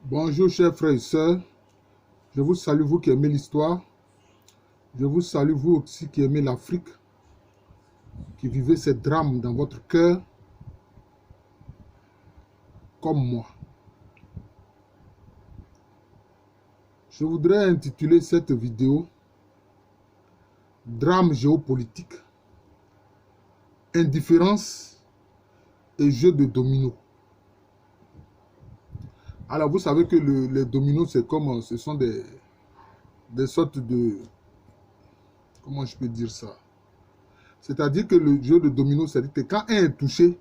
Bonjour chers frères et sœurs, je vous salue vous qui aimez l'histoire, je vous salue vous aussi qui aimez l'Afrique, qui vivez ces drames dans votre cœur, comme moi. Je voudrais intituler cette vidéo « Drame géopolitique, indifférence et jeu de domino ». Alors vous savez que les dominos, c'est comme, ce sont des sortes de, comment je peux dire ça? C'est-à-dire que le jeu de domino, c'est-à-dire que quand un est touché,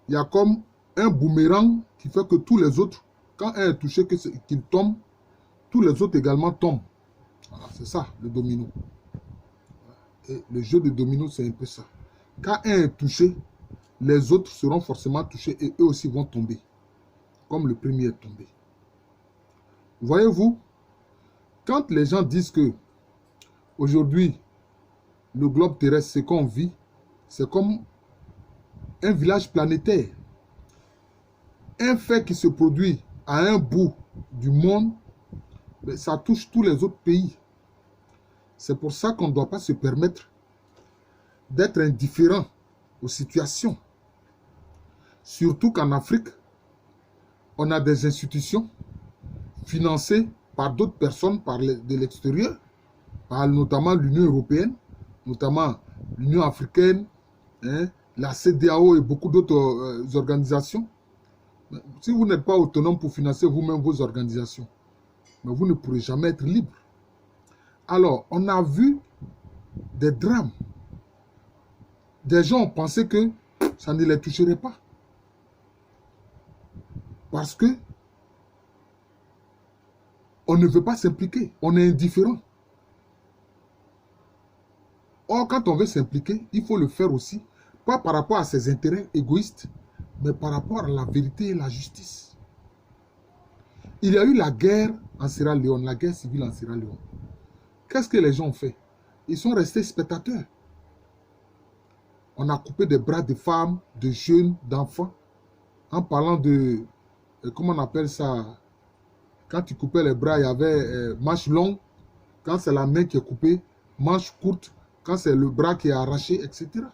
il y a comme un boomerang qui fait que tous les autres, quand un est touché, qu'il tombe, tous les autres également tombent. Voilà, c'est ça, le domino. Et le jeu de domino, c'est un peu ça. Quand un est touché, les autres seront forcément touchés et eux aussi vont tomber. Comme le premier est tombé. Voyez-vous, quand les gens disent que aujourd'hui, le globe terrestre, ce qu'on vit, c'est comme un village planétaire. Un fait qui se produit à un bout du monde, ça touche tous les autres pays. C'est pour ça qu'on ne doit pas se permettre d'être indifférent aux situations. Surtout qu'en Afrique, on a des institutions financées par d'autres personnes de l'extérieur, par notamment l'Union européenne, notamment l'Union africaine, la CEDEAO et beaucoup d'autres organisations. Si vous n'êtes pas autonome pour financer vous-même vos organisations, mais vous ne pourrez jamais être libre. Alors, on a vu des drames. Des gens ont pensé que ça ne les toucherait pas. Parce que on ne veut pas s'impliquer. On est indifférent. Or, quand on veut s'impliquer, il faut le faire aussi, pas par rapport à ses intérêts égoïstes, mais par rapport à la vérité et la justice. Il y a eu la guerre en Sierra Leone, la guerre civile en Sierra Leone. Qu'est-ce que les gens ont fait? Ils sont restés spectateurs. On a coupé des bras de femmes, de jeunes, d'enfants, en parlant de, comment on appelle ça? Quand tu coupais les bras, il y avait manche longue. Quand c'est la main qui est coupée, manche courte. Quand c'est le bras qui est arraché, etc.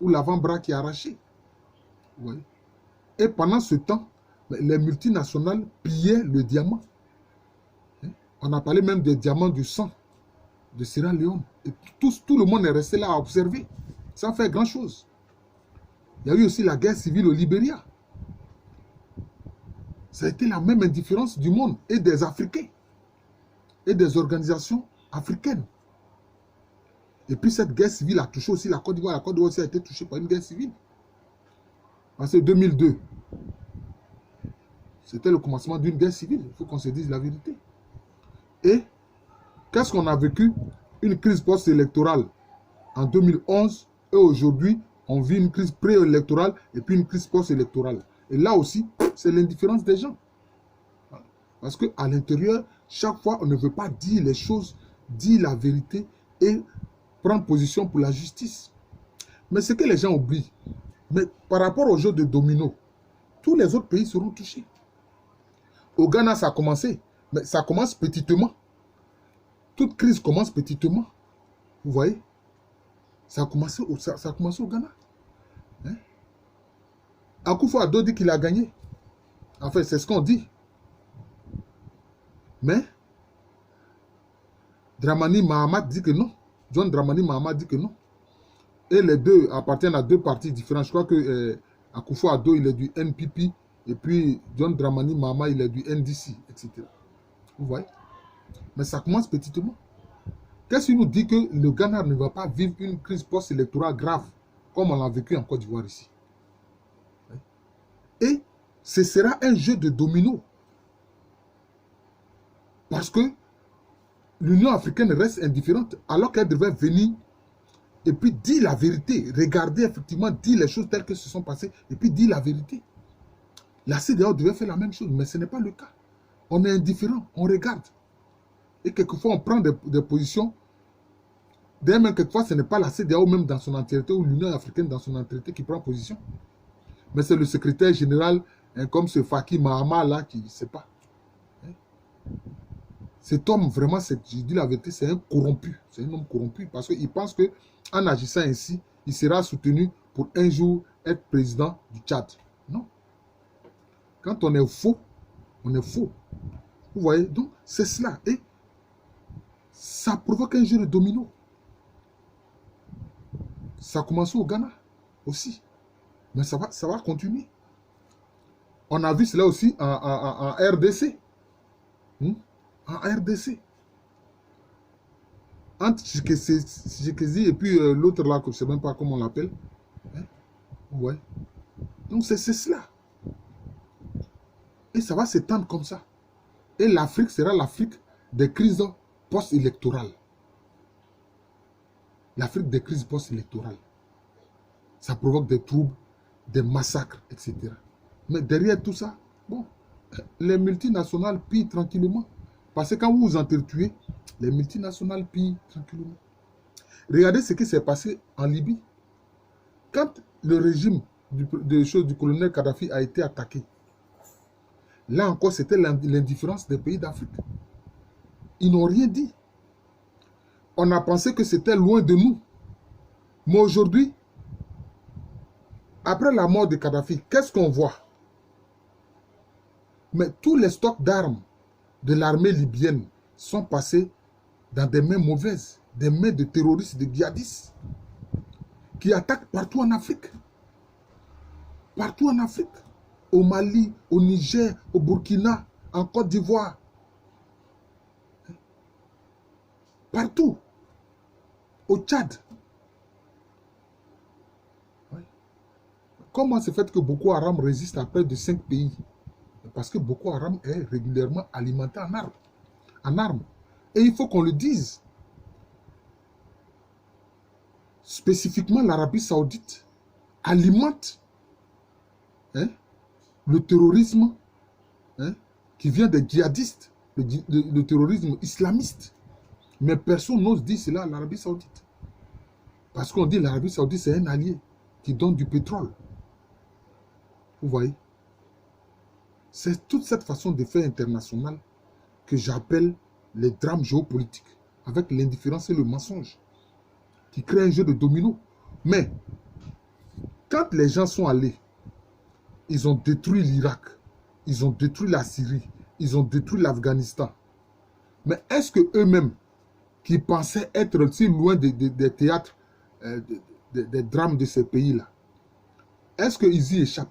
Ou l'avant-bras qui est arraché. Oui. Et pendant ce temps, les multinationales pillaient le diamant. On a parlé même des diamants du sang de Sierra Leone. Et tout le monde est resté là à observer, sans faire grand-chose. Il y a eu aussi la guerre civile au Libéria. Ça a été la même indifférence du monde et des Africains et des organisations africaines. Et puis cette guerre civile a touché aussi la Côte d'Ivoire. La Côte d'Ivoire aussi a été touchée par une guerre civile. En 2002, c'était le commencement d'une guerre civile. Il faut qu'on se dise la vérité. Et qu'est-ce qu'on a vécu? Une crise post-électorale en 2011. Et aujourd'hui, on vit une crise pré-électorale et puis une crise post-électorale. Et là aussi, c'est l'indifférence des gens. Parce qu'à l'intérieur, chaque fois, on ne veut pas dire les choses, dire la vérité et prendre position pour la justice. Mais ce que les gens oublient, mais par rapport au jeu de domino, tous les autres pays seront touchés. Au Ghana, ça a commencé, mais ça commence petitement. Toute crise commence petitement. Vous voyez? Ça a commencé au Ghana. Akufo-Addo dit qu'il a gagné. En fait, c'est ce qu'on dit. Mais Dramani Mahama dit que non. John Dramani Mahama dit que non. Et les deux appartiennent à deux partis différents. Je crois que Akufo-Addo, il est du NPP. Et puis John Dramani Mahama, il est du NDC, etc. Vous voyez? Mais ça commence petitement. Qu'est-ce qui nous dit que le Ghana ne va pas vivre une crise post-électorale grave, comme on l'a vécu en Côte d'Ivoire ici? Et ce sera un jeu de domino. Parce que l'Union africaine reste indifférente, alors qu'elle devrait venir et puis dire la vérité. Regarder effectivement, dire les choses telles que se sont passées, et puis dire la vérité. La CEDEAO devait faire la même chose, mais ce n'est pas le cas. On est indifférent, on regarde. Et quelquefois, on prend des positions. D'ailleurs, même quelquefois, ce n'est pas la CEDEAO même dans son entièreté ou l'Union africaine dans son entièreté qui prend position. Mais c'est le secrétaire général, comme ce Faki Mahama là, qui ne sait pas. Cet homme, vraiment, je dis la vérité, c'est un corrompu. C'est un homme corrompu parce qu'il pense qu'en agissant ainsi, il sera soutenu pour un jour être président du Tchad. Non. Quand on est faux, on est faux. Vous voyez? Donc, c'est cela. Et ça provoque un jeu de domino. Ça a commencé au Ghana aussi. Mais ça va continuer. On a vu cela aussi en RDC. En RDC. Entre Tshisekedi et puis l'autre là, que je ne sais même pas comment on l'appelle. Hein? Ouais. Donc c'est cela. Et ça va s'étendre comme ça. Et l'Afrique sera l'Afrique des crises post-électorales. L'Afrique des crises post-électorales. Ça provoque des troubles, des massacres, etc. Mais derrière tout ça, bon, les multinationales pillent tranquillement. Parce que quand vous vous entretuez, les multinationales pillent tranquillement. Regardez ce qui s'est passé en Libye. Quand le régime du colonel Kadhafi a été attaqué, là encore, c'était l'indifférence des pays d'Afrique. Ils n'ont rien dit. On a pensé que c'était loin de nous. Mais aujourd'hui, après la mort de Kadhafi, qu'est-ce qu'on voit? Mais tous les stocks d'armes de l'armée libyenne sont passés dans des mains mauvaises, des mains de terroristes, de djihadistes, qui attaquent partout en Afrique. Partout en Afrique. Au Mali, au Niger, au Burkina, en Côte d'Ivoire. Partout. Au Tchad. Oui. Comment se fait que Boko Haram résiste à près de 5 pays? Parce que Boko Haram est régulièrement alimenté en armes. En armes. Et il faut qu'on le dise. Spécifiquement, l'Arabie Saoudite alimente le terrorisme qui vient des djihadistes, le terrorisme islamiste. Mais personne n'ose dire cela à l'Arabie Saoudite. Parce qu'on dit que l'Arabie Saoudite, c'est un allié qui donne du pétrole. Vous voyez? C'est toute cette façon de faire internationale que j'appelle les drames géopolitiques, avec l'indifférence et le mensonge, qui crée un jeu de domino. Mais, quand les gens sont allés, ils ont détruit l'Irak, ils ont détruit la Syrie, ils ont détruit l'Afghanistan. Mais est-ce que eux-mêmes, qui pensaient être si loin des théâtres, des drames de ces pays-là, est-ce qu'ils y échappent?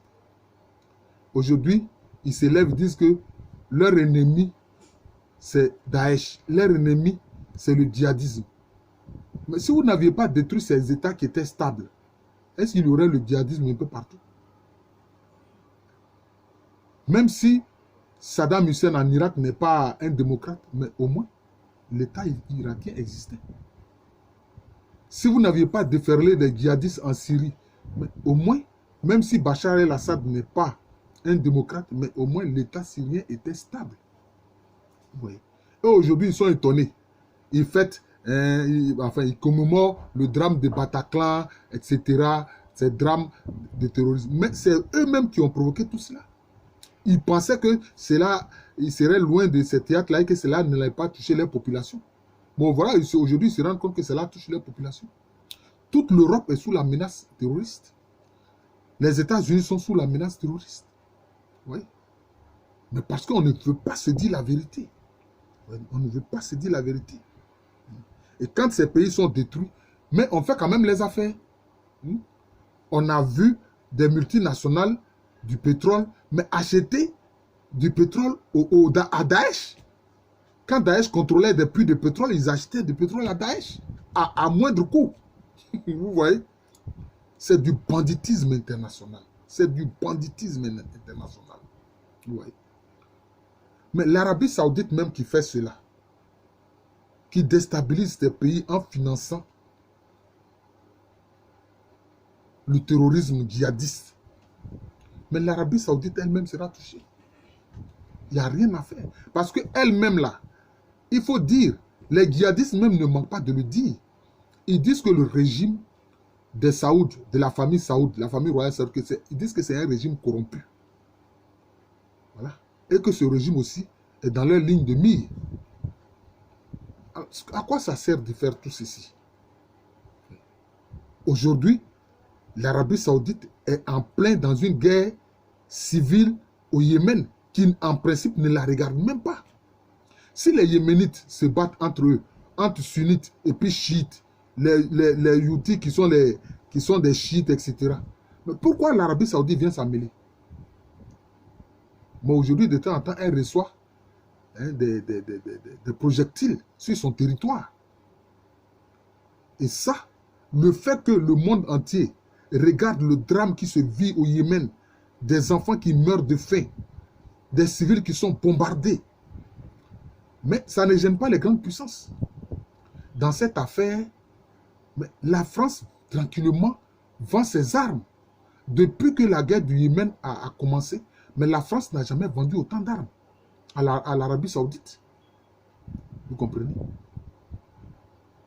Aujourd'hui, ils se lèvent et disent que leur ennemi, c'est Daesh. Leur ennemi, c'est le djihadisme. Mais si vous n'aviez pas détruit ces États qui étaient stables, est-ce qu'il y aurait le djihadisme un peu partout? Même si Saddam Hussein en Irak n'est pas un démocrate, mais au moins, l'État irakien existait. Si vous n'aviez pas déferlé des djihadistes en Syrie, mais au moins, même si Bachar el-Assad n'est pas un démocrate, mais au moins l'État syrien était stable. Oui. Et aujourd'hui, ils sont étonnés. Ils fêtent, ils commémorent le drame de Bataclan, etc. Ces drames de terrorisme. Mais c'est eux-mêmes qui ont provoqué tout cela. Ils pensaient que cela, ils seraient loin de ces théâtres-là et que cela ne l'ait pas touché les populations. Bon, voilà, aujourd'hui, ils se rendent compte que cela touche les populations. Toute l'Europe est sous la menace terroriste. Les États-Unis sont sous la menace terroriste. Oui. Mais parce qu'on ne veut pas se dire la vérité. On ne veut pas se dire la vérité. Et quand ces pays sont détruits, mais on fait quand même les affaires. On a vu des multinationales du pétrole, mais acheter du pétrole à Daesh. Quand Daesh contrôlait des puits de pétrole, ils achetaient du pétrole à Daesh à moindre coût. Vous voyez? C'est du banditisme international. C'est du banditisme international. Vous voyez? Mais l'Arabie Saoudite même qui fait cela, qui déstabilise ces pays en finançant le terrorisme djihadiste. Mais l'Arabie Saoudite elle-même sera touchée. Il n'y a rien à faire. Parce qu'elle-même là, il faut dire, les djihadistes même ne manquent pas de le dire. Ils disent que le régime des Saouds, de la famille Saoud, la famille royale Saoud, ils disent que c'est un régime corrompu. Voilà. Et que ce régime aussi est dans leur ligne de mire. À quoi ça sert de faire tout ceci? Aujourd'hui, l'Arabie Saoudite est en plein dans une guerre civile au Yémen qui, en principe, ne la regarde même pas. Si les Yéménites se battent entre eux, entre sunnites et puis chiites, les Houthis qui sont des chiites, etc. Mais pourquoi l'Arabie Saoudite vient s'en mêler? Mais aujourd'hui, de temps en temps, elle reçoit des projectiles sur son territoire. Et ça, le fait que le monde entier regarde le drame qui se vit au Yémen, des enfants qui meurent de faim, des civils qui sont bombardés, mais ça ne gêne pas les grandes puissances. Dans cette affaire, la France, tranquillement, vend ses armes. Depuis que la guerre du Yémen a commencé, mais la France n'a jamais vendu autant d'armes à l'Arabie Saoudite. Vous comprenez?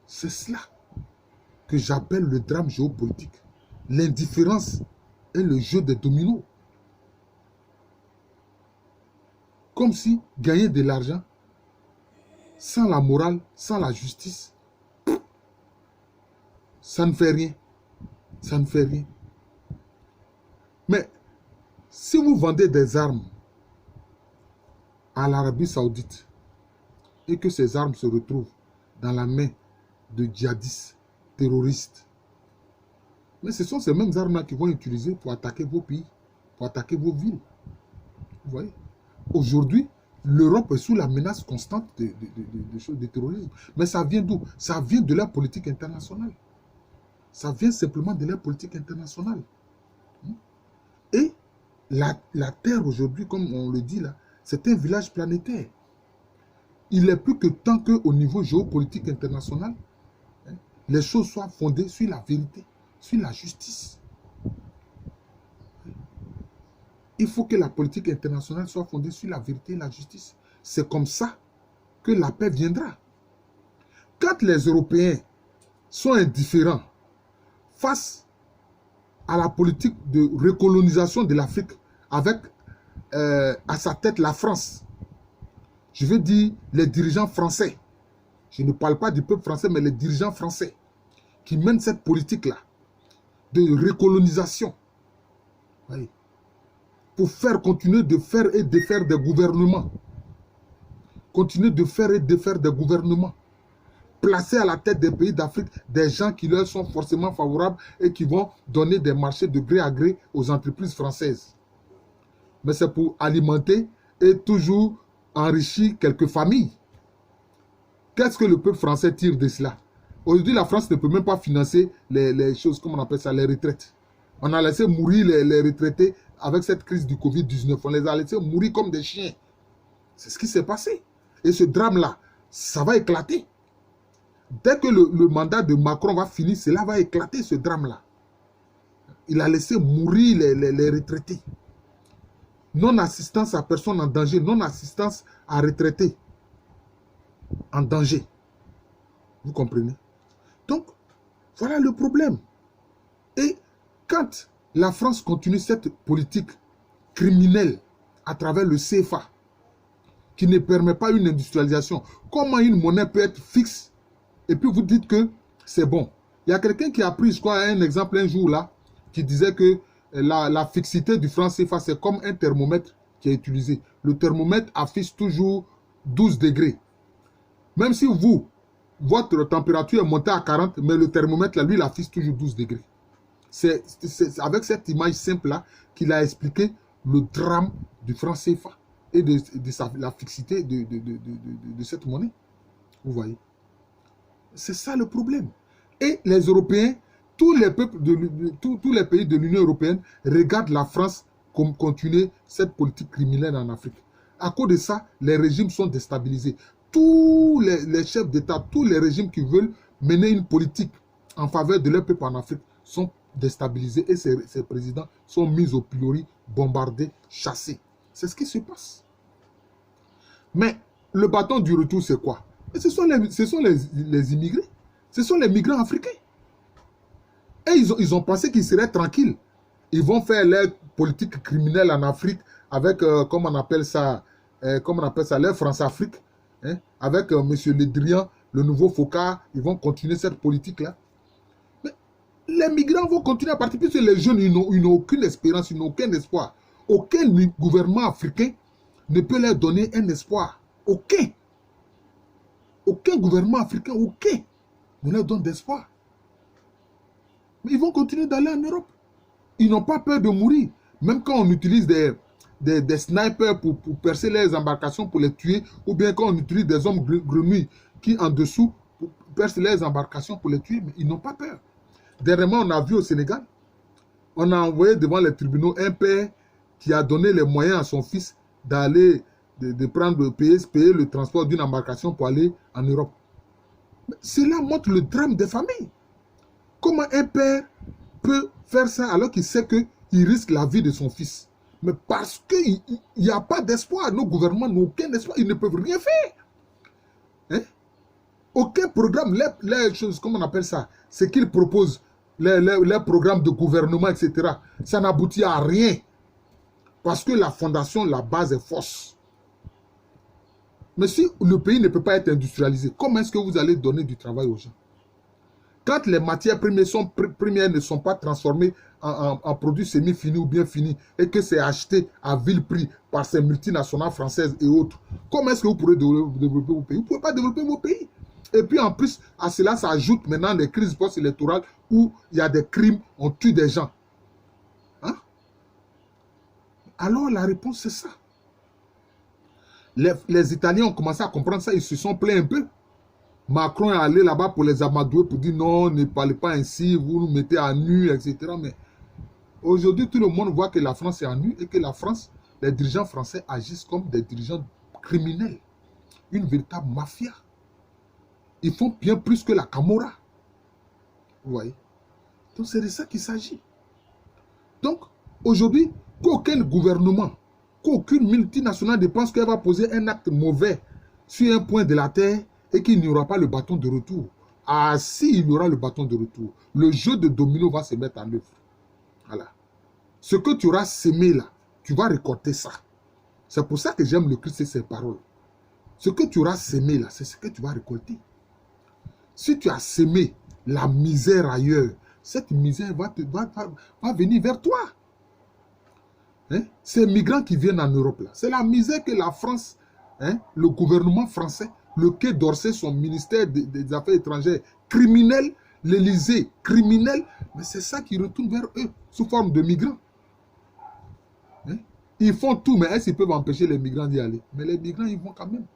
C'est cela que j'appelle le drame géopolitique. L'indifférence et le jeu des dominos. Comme si gagner de l'argent sans la morale, sans la justice, ça ne fait rien. Ça ne fait rien. Mais si vous vendez des armes à l'Arabie Saoudite et que ces armes se retrouvent dans la main de djihadistes, terroristes, mais ce sont ces mêmes armes-là qu'ils vont utiliser pour attaquer vos pays, pour attaquer vos villes. Vous voyez? Aujourd'hui, l'Europe est sous la menace constante de terrorisme. Mais ça vient d'où? Ça vient de la politique internationale. Ça vient simplement de la politique internationale. Et la Terre aujourd'hui, comme on le dit là, c'est un village planétaire. Il est plus que temps qu'au niveau géopolitique international, les choses soient fondées sur la vérité, sur la justice. Il faut que la politique internationale soit fondée sur la vérité et la justice. C'est comme ça que la paix viendra. Quand les Européens sont indifférents face à la politique de recolonisation de l'Afrique avec à sa tête la France, je veux dire les dirigeants français, je ne parle pas du peuple français, mais les dirigeants français qui mènent cette politique-là de recolonisation, oui, pour faire continuer de faire et défaire des gouvernements, continuer de faire et défaire des gouvernements, placer à la tête des pays d'Afrique des gens qui leur sont forcément favorables et qui vont donner des marchés de gré à gré aux entreprises françaises. Mais c'est pour alimenter et toujours enrichir quelques familles. Qu'est-ce que le peuple français tire de cela? Aujourd'hui, la France ne peut même pas financer les choses, comme on appelle ça, les retraites. On a laissé mourir les retraités avec cette crise du Covid-19. On les a laissés mourir comme des chiens. C'est ce qui s'est passé. Et ce drame-là, ça va éclater. Dès que le mandat de Macron va finir, cela va éclater, ce drame-là. Il a laissé mourir les retraités. Non-assistance à personne en danger, non-assistance à retraités en danger. Vous comprenez? Donc, voilà le problème. Et quand la France continue cette politique criminelle à travers le CFA, qui ne permet pas une industrialisation, comment une monnaie peut être fixe et puis vous dites que c'est bon? Il y a quelqu'un qui a pris, je crois, un exemple un jour là, qui disait que la fixité du franc CFA, c'est comme un thermomètre qui est utilisé. Le thermomètre affiche toujours 12 degrés. Même si votre température est montée à 40, mais le thermomètre, là, lui, il affiche toujours 12 degrés. C'est avec cette image simple-là qu'il a expliqué le drame du franc CFA et de la fixité de cette monnaie. Vous voyez? C'est ça le problème. Et les Européens, tous les pays de l'Union européenne regardent la France comme continuer cette politique criminelle en Afrique. À cause de ça, les régimes sont déstabilisés. Tous les chefs d'État, tous les régimes qui veulent mener une politique en faveur de leur peuple en Afrique sont déstabilisés et ces présidents sont mis au pilori, bombardés, chassés. C'est ce qui se passe. Mais le bâton du retour, c'est quoi? Et ce sont les immigrés. Ce sont les migrants africains. Et ils ont pensé qu'ils seraient tranquilles. Ils vont faire leur politique criminelle en Afrique avec, comment on appelle ça, leur France-Afrique, hein, avec M. Le Drian, le nouveau FOCA, ils vont continuer cette politique-là. Mais les migrants vont continuer à partir, puisque les jeunes, ils n'ont aucune espérance, ils n'ont aucun espoir. Aucun gouvernement africain ne peut leur donner un espoir. Aucun. Aucun gouvernement africain, aucun, ne leur donne d'espoir. Mais ils vont continuer d'aller en Europe. Ils n'ont pas peur de mourir. Même quand on utilise des snipers pour percer les embarcations, pour les tuer, ou bien quand on utilise des hommes grenouilles qui en dessous percent les embarcations pour les tuer, mais ils n'ont pas peur. Dernièrement, on a vu au Sénégal, on a envoyé devant les tribunaux un père qui a donné les moyens à son fils d'aller, de prendre, payer le transport d'une embarcation pour aller en Europe. Cela montre le drame des familles. Comment un père peut faire ça alors qu'il sait qu'il risque la vie de son fils? Mais parce qu'il n'y a pas d'espoir. Nos gouvernements n'ont aucun espoir. Ils ne peuvent rien faire. Hein? Aucun programme, les choses, comment on appelle ça? Ce qu'ils proposent, les programmes de gouvernement, etc. Ça n'aboutit à rien. Parce que la fondation, la base est fausse. Mais si le pays ne peut pas être industrialisé, comment est-ce que vous allez donner du travail aux gens? Quand les matières premières ne sont pas transformées en produits semi-finis ou bien finis et que c'est acheté à vil prix par ces multinationales françaises et autres, comment est-ce que vous pourrez développer vos pays? Vous ne pouvez pas développer vos pays. Et puis en plus, à cela s'ajoute maintenant les crises post-électorales où il y a des crimes, on tue des gens. Hein? Alors la réponse c'est ça. Les Italiens ont commencé à comprendre ça, ils se sont plaints un peu. Macron est allé là-bas pour les amadouer, pour dire non, ne parlez pas ainsi, vous nous mettez à nu, etc. Mais aujourd'hui, tout le monde voit que la France est à nu et que la France, les dirigeants français agissent comme des dirigeants criminels. Une véritable mafia. Ils font bien plus que la Camorra. Vous voyez? Donc c'est de ça qu'il s'agit. Donc aujourd'hui, qu'aucun gouvernement, qu'aucune multinationale ne pense qu'elle va poser un acte mauvais sur un point de la terre et qu'il n'y aura pas le bâton de retour. Ah, si, il y aura le bâton de retour. Le jeu de domino va se mettre en œuvre. Voilà. Ce que tu auras sémé là, tu vas récolter ça. C'est pour ça que j'aime le Christ et ses paroles. Ce que tu auras sémé là, c'est ce que tu vas récolter. Si tu as sémé la misère ailleurs, cette misère va venir vers toi. Hein? Ces migrants qui viennent en Europe là, c'est la misère que la France, hein, le gouvernement français, le Quai d'Orsay, son ministère des Affaires étrangères, criminel, l'Élysée, criminel, mais c'est ça qui retourne vers eux, sous forme de migrants. Hein? Ils font tout, mais est-ce qu'ils peuvent empêcher les migrants d'y aller? Mais les migrants, ils vont quand même.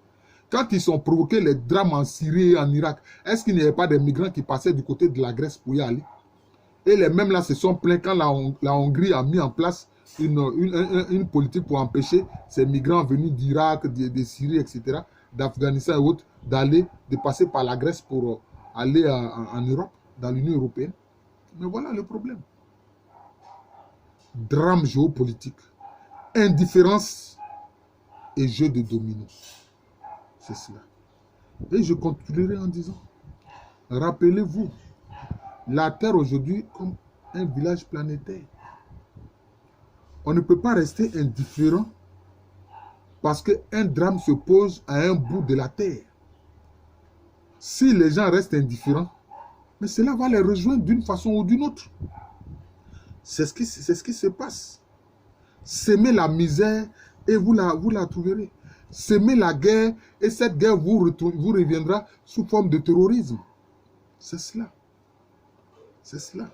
Quand ils ont provoqué les drames en Syrie et en Irak, est-ce qu'il n'y avait pas des migrants qui passaient du côté de la Grèce pour y aller? Et les mêmes là se sont plaints quand la Hongrie a mis en place une politique pour empêcher ces migrants venus d'Irak, de Syrie, etc., d'Afghanistan et autres, de passer par la Grèce pour aller en Europe, dans l'Union européenne. Mais voilà le problème. Drame géopolitique, indifférence et jeu de domino. C'est cela. Et je conclurai en disant, rappelez-vous, la Terre aujourd'hui comme un village planétaire. On ne peut pas rester indifférent parce qu'un drame se pose à un bout de la terre. Si les gens restent indifférents, mais cela va les rejoindre d'une façon ou d'une autre. C'est ce qui se passe. Semez la misère et vous la trouverez. Semez la guerre et cette guerre vous reviendra sous forme de terrorisme. C'est cela. C'est cela.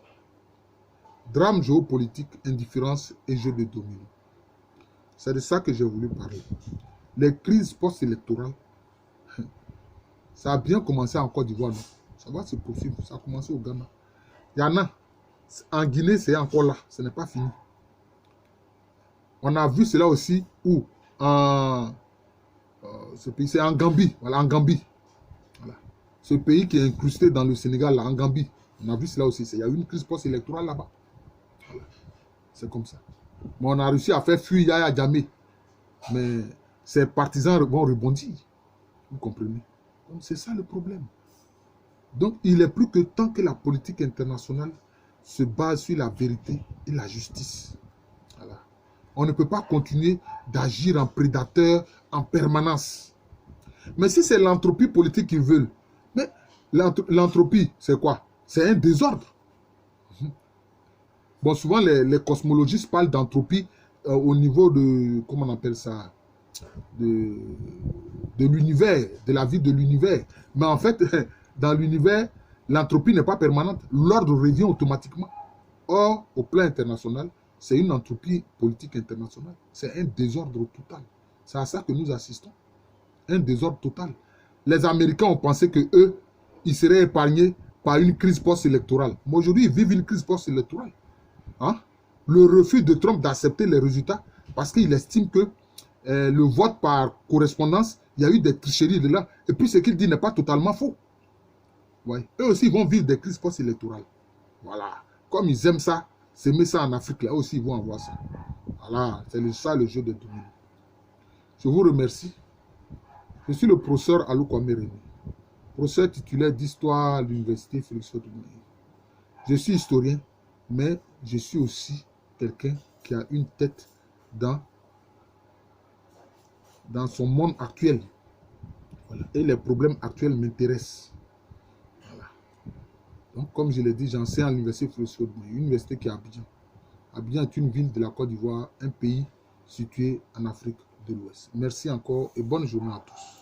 Drame géopolitique, indifférence et jeu de domino. C'est de ça que j'ai voulu parler. Les crises post-électorales, ça a bien commencé en Côte d'Ivoire. Ça va se poursuivre. Ça a commencé au Ghana. Il y en a. En Guinée, c'est encore là. Ce n'est pas fini. On a vu cela aussi où ce pays, c'est en Gambie. Voilà, en Gambie. Voilà. Ce pays qui est incrusté dans le Sénégal, là, en Gambie. On a vu cela aussi. Il y a eu une crise post-électorale là-bas. Voilà. C'est comme ça. Mais on a réussi à faire fuir Yaya Jammeh. Mais ses partisans vont rebondir. Vous comprenez? Donc c'est ça le problème. Donc il est plus que temps que la politique internationale se base sur la vérité et la justice. Voilà. On ne peut pas continuer d'agir en prédateur en permanence. Mais si c'est l'entropie politique qu'ils veulent, mais L'entropie, c'est quoi? C'est un désordre. Bon, souvent, les cosmologistes parlent d'entropie au niveau de, comment on appelle ça, de, de l'univers, de la vie de l'univers. Mais en fait, dans l'univers, l'entropie n'est pas permanente. L'ordre revient automatiquement. Or, au plan international, c'est une entropie politique internationale. C'est un désordre total. C'est à ça que nous assistons. Un désordre total. Les Américains ont pensé que eux, ils seraient épargnés par une crise post-électorale. Mais aujourd'hui, ils vivent une crise post-électorale. Hein? Le refus de Trump d'accepter les résultats parce qu'il estime que le vote par correspondance, il y a eu des tricheries de là. Et puis ce qu'il dit n'est pas totalement faux. Ouais. Eux aussi vont vivre des crises post-électorales. Voilà. Comme ils aiment ça, s'aimer ça en Afrique, là aussi ils vont avoir ça. Voilà, c'est ça le jeu des dominos. Je vous remercie. Je suis le professeur Alou Kwame Rémy, professeur titulaire d'histoire à l'université Félix Houphouët-Boigny. Je suis historien, mais je suis aussi quelqu'un qui a une tête dans son monde actuel. Voilà. Et les problèmes actuels m'intéressent. Voilà. Donc, comme je l'ai dit, j'enseigne à l'université Félix Houphouët-Boigny, une université qui est à Abidjan. Abidjan est une ville de la Côte d'Ivoire, un pays situé en Afrique de l'Ouest. Merci encore et bonne journée à tous.